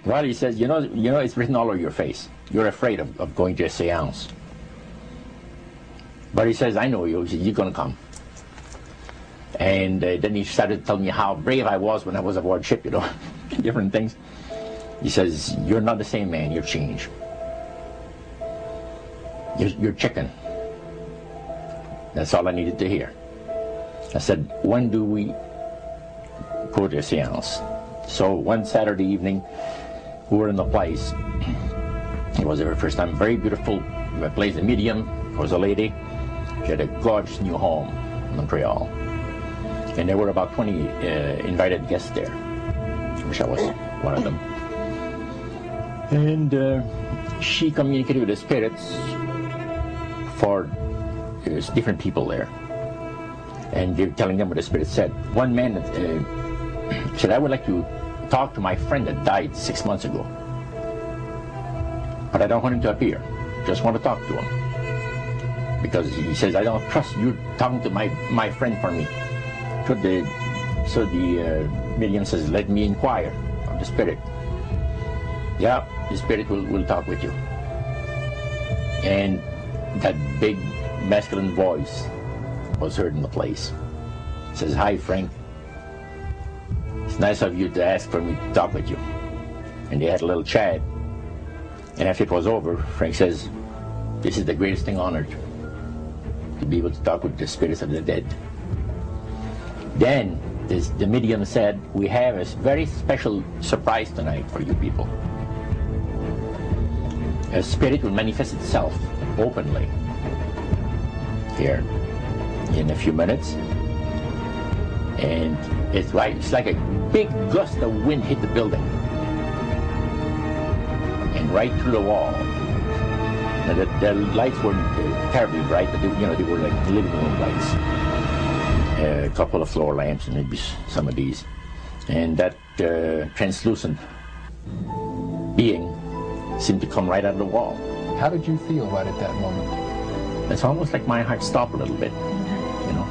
Well, he says, you know, it's written all over your face. You're afraid of going to a seance. But he says, I know you. He says, you're going to come. And then he started telling me how brave I was when I was aboard ship, you know, different things. He says, you're not the same man, you've changed. You're chicken. That's all I needed to hear. I said, when do we go to a seance? So one Saturday evening, we were in the place. It was the very first time. Very beautiful place, a medium. There was a lady. She had a gorgeous new home in Montreal. And there were about 20 invited guests there, which I was one of them. And she communicated with the spirits for different people there. And they were telling them what the spirit said. One man said, I would like to talk to my friend that died 6 months ago. But I don't want him to appear. Just want to talk to him. Because he says, I don't trust you talking to my friend for me. So the medium says, let me inquire of the spirit. Yeah, the spirit will talk with you. And that big masculine voice was heard in the place. It says, hi Frank. It's nice of you to ask for me to talk with you. And they had a little chat. And after it was over, Frank says, this is the greatest thing on earth, to be able to talk with the spirits of the dead. Then the medium said, we have a very special surprise tonight for you people. A spirit will manifest itself openly here in a few minutes. And it's like a big gust of wind hit the building. And right through the wall. Now the lights weren't terribly bright, but they were like living room lights. A couple of floor lamps and maybe some of these. And that translucent being seemed to come right out of the wall. How did you feel right at that moment? It's almost like my heart stopped a little bit. You know,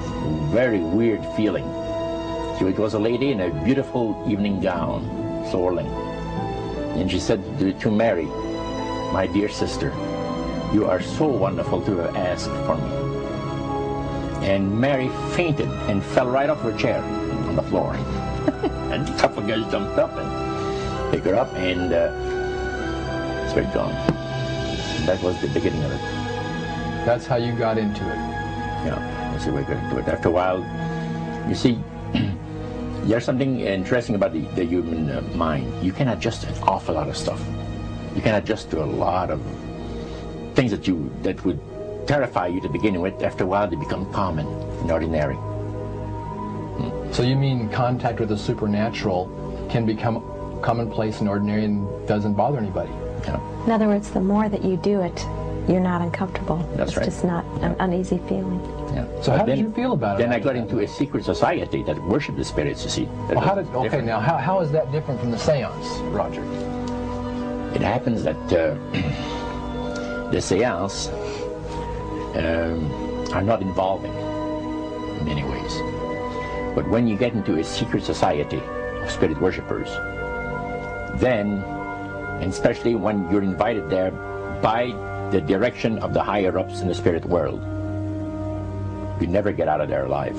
very weird feeling. So it was a lady in a beautiful evening gown, swirling. And she said to Mary, my dear sister, you are so wonderful to have asked for me. And Mary fainted and fell right off her chair on the floor. And a couple of guys jumped up and picked her up, and it's very gone. And that was the beginning of it. That's how you got into it. Yeah, that's the way I got into it. After a while, you see, there's something interesting about the human mind. You can adjust to an awful lot of stuff. You can adjust to a lot of things that would terrify you to begin with. After a while, they become common and ordinary. So you mean contact with the supernatural can become commonplace and ordinary and doesn't bother anybody? Yeah. In other words, the more that you do it, you're not uncomfortable. That's right. It's just not an uneasy feeling. Yeah. So how did you feel about it? Then I got into a secret society that worshiped the spirits, you see. Well, now how is that different from the seance, Roger? It happens that the seance are not involving in many ways. But when you get into a secret society of spirit worshippers, then, and especially when you're invited there by the direction of the higher-ups in the spirit world, you never get out of there alive.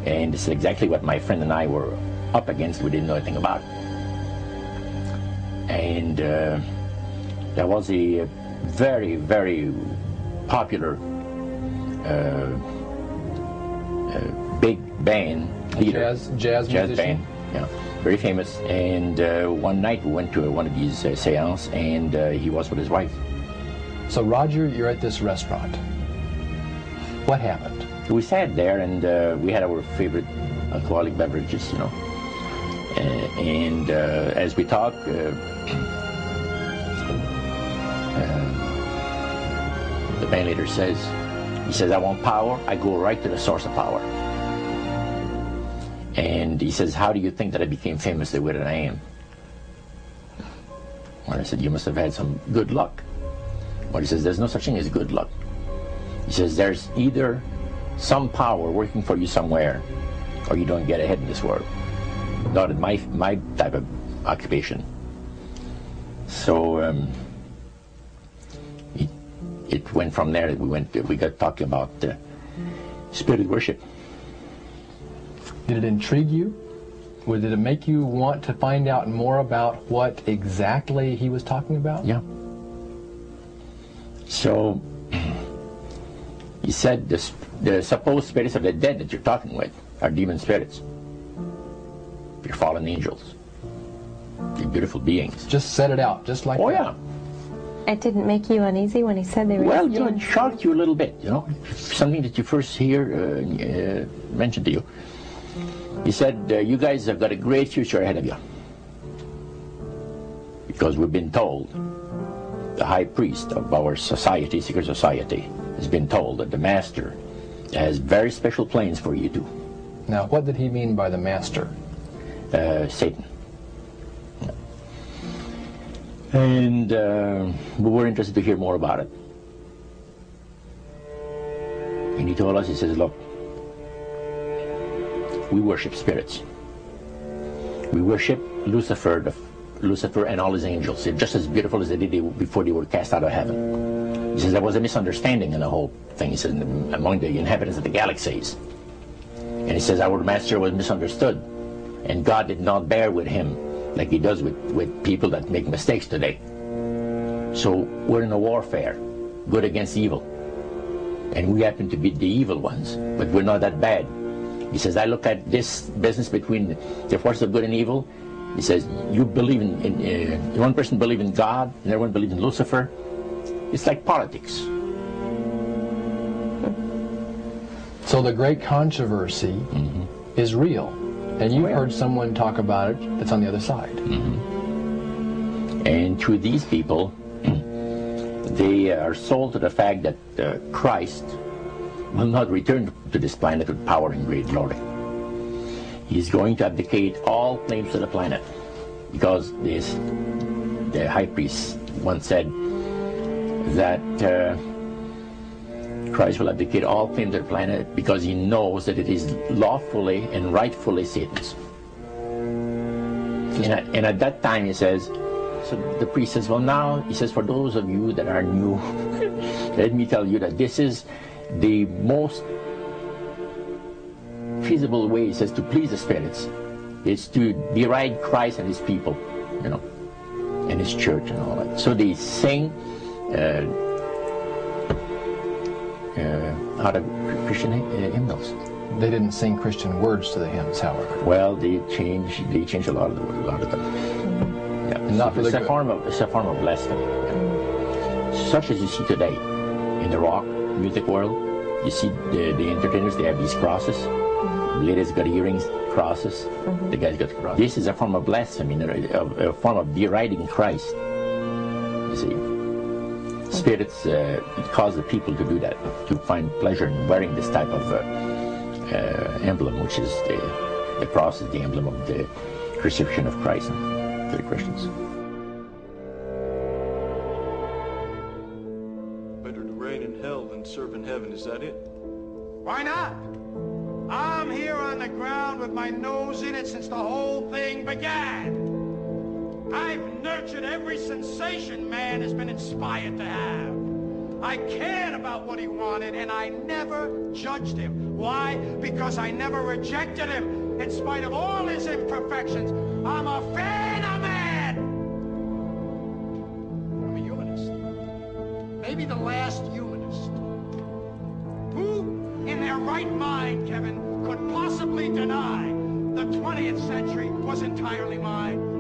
And this is exactly what my friend and I were up against. We didn't know anything about. And there was a very, very popular big band leader. Jazz band, yeah, very famous. And one night we went to one of these seances, and he was with his wife. So Roger, you're at this restaurant. What happened? We sat there, and we had our favorite alcoholic beverages, you know. And as we talked, the band leader says, he says, I want power. I go right to the source of power. And he says, how do you think that I became famous the way that I am? Well, I said, you must have had some good luck. Well, he says, there's no such thing as good luck. He says, there's either some power working for you somewhere, or you don't get ahead in this world. Not in my type of occupation. So it went from there. We got talking about spirit worship. Did it intrigue you? Or did it make you want to find out more about what exactly he was talking about? Yeah. So he said the supposed spirits of the dead that you're talking with are demon spirits. They're fallen angels. They're beautiful beings. Just set it out, just like that. Oh, yeah. It didn't make you uneasy when he said they were... Well, you know, it shocked you a little bit, you know. Something that you first hear mentioned to you. He said, you guys have got a great future ahead of you. Because we've been told, the high priest of our society, secret society, has been told that the master has very special plans for you too. Now, what did he mean by the master? Satan. And we were interested to hear more about it. And he told us, he says, look, we worship spirits. We worship Lucifer and all his angels. They're just as beautiful as they did before they were cast out of heaven. He says there was a misunderstanding in the whole thing. He says among the inhabitants of the galaxies. And he says our master was misunderstood. And God did not bear with him like he does with people that make mistakes today. So we're in a warfare, good against evil. And we happen to be the evil ones, but we're not that bad. He says, I look at this business between the forces of good and evil. He says, you believe in one person believes in God, and everyone believes in Lucifer. It's like politics. So the great controversy is real. And you've heard someone talk about it that's on the other side. And to these people, they are sold to the fact that Christ will not return to this planet with power and great glory. He's going to abdicate all claims to the planet, because the high priest once said that Christ will abdicate all claims to the planet because he knows that it is lawfully and rightfully Satan's. And at that time, he says, so the priest says, well, now, he says, for those of you that are new, let me tell you that this is the most feasible way, he says, to please the spirits. It's to deride Christ and his people, you know, and his church and all that. So they sing out of Christian hymnals. They didn't sing Christian words to the hymns, however. Well, they changed a lot of them. Yeah. Not for it's a form of blasphemy. Yeah. Such as you see today in the rock music world. You see the entertainers, they have these crosses. The ladies got earrings, crosses. The guys got crosses. This is a form of blasphemy, a form of deriding Christ. You see, spirits cause the people to do that, to find pleasure in wearing this type of emblem, which is the cross is the emblem of the crucifixion of Christ to the Christians. Better to reign in hell than serve in heaven, is that it? Why not? I'm here on the ground with my nose in it since the whole thing began. I've nurtured every sensation man has been inspired to have. I cared about what he wanted, and I never judged him. Why? Because I never rejected him. In spite of all his imperfections, I'm a fan of man. I'm a humanist. Maybe the last humanist. Who in their right mind, Kevin, could possibly deny the 20th century was entirely mine?